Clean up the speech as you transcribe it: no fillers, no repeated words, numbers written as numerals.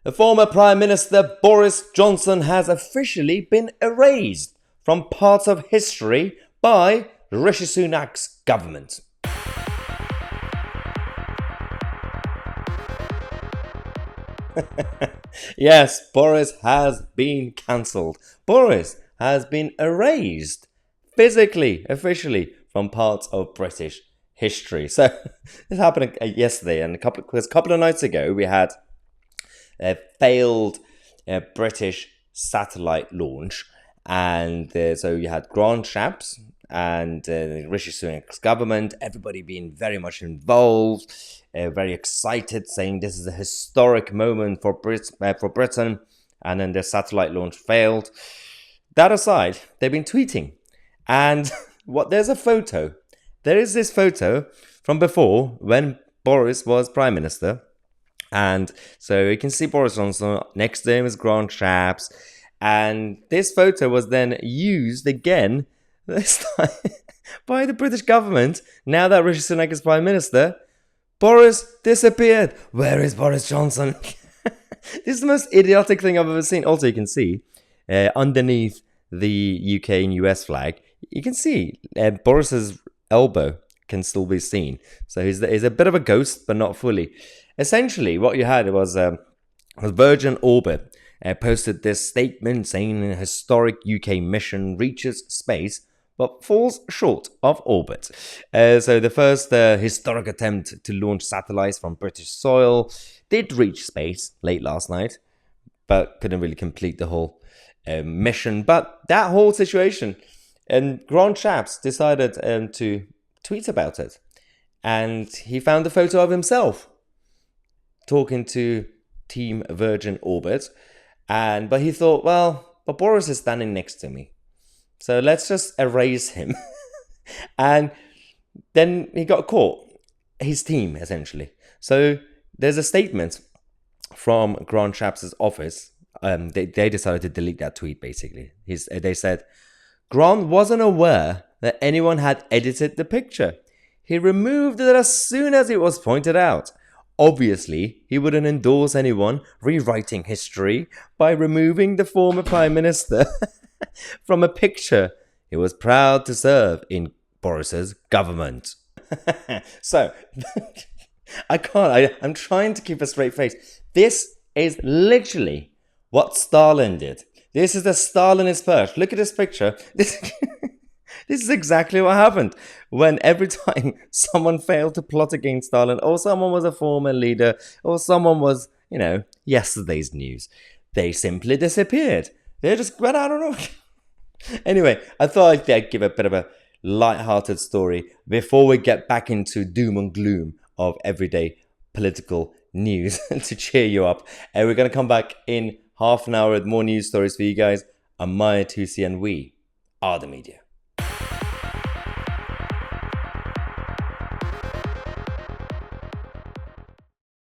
The former Prime Minister Boris Johnson has officially been erased from parts of history by Rishi Sunak's government. Yes, Boris has been cancelled. Boris has been erased physically, officially, from parts of British history. So this happened yesterday, and a couple of nights ago we had a failed British satellite launch, and so you had Grant Shapps and Rishi Sunak's government, everybody being very much involved, very excited, saying this is a historic moment for Britain, and then the satellite launch failed. That aside, they've been tweeting, and there's a photo. There is this photo from before when Boris was Prime Minister, and so you can see Boris Johnson, next to him is Grant Shapps, and this photo was then used again this time by the British government. Now that Rishi Sunak is Prime Minister, Boris disappeared. Where is Boris Johnson? This is the most idiotic thing I've ever seen. Also, you can see underneath the UK and US flag, you can see Boris's elbow can still be seen. So he's a bit of a ghost, but not fully. Essentially, what you had was Virgin Orbit posted this statement saying a historic UK mission reaches space but falls short of orbit. So the first historic attempt to launch satellites from British soil did reach space late last night, but couldn't really complete the whole mission. But that whole situation, and Grant Shapps decided to tweet about it. And he found a photo of himself talking to Team Virgin Orbit. But he thought, well, but Boris is standing next to me, so let's just erase him. And then he got caught, his team, essentially. So there's a statement from Grant Shapps' office. They decided to delete that tweet, basically. They said, Grant wasn't aware that anyone had edited the picture. He removed it as soon as it was pointed out. Obviously, he wouldn't endorse anyone rewriting history by removing the former Prime Minister from a picture he was proud to serve in Boris's government. So, I'm trying to keep a straight face. This is literally what Stalin did. This is the Stalinist purge. Look at this picture. This is exactly what happened when every time someone failed to plot against Stalin, or someone was a former leader, or someone was, yesterday's news, they simply disappeared. They just went, I don't know. Anyway, I thought I'd give a bit of a light-hearted story before we get back into doom and gloom of everyday political news to cheer you up. And we're going to come back in half an hour with more news stories for you guys. I'm Tousi, and we are the media.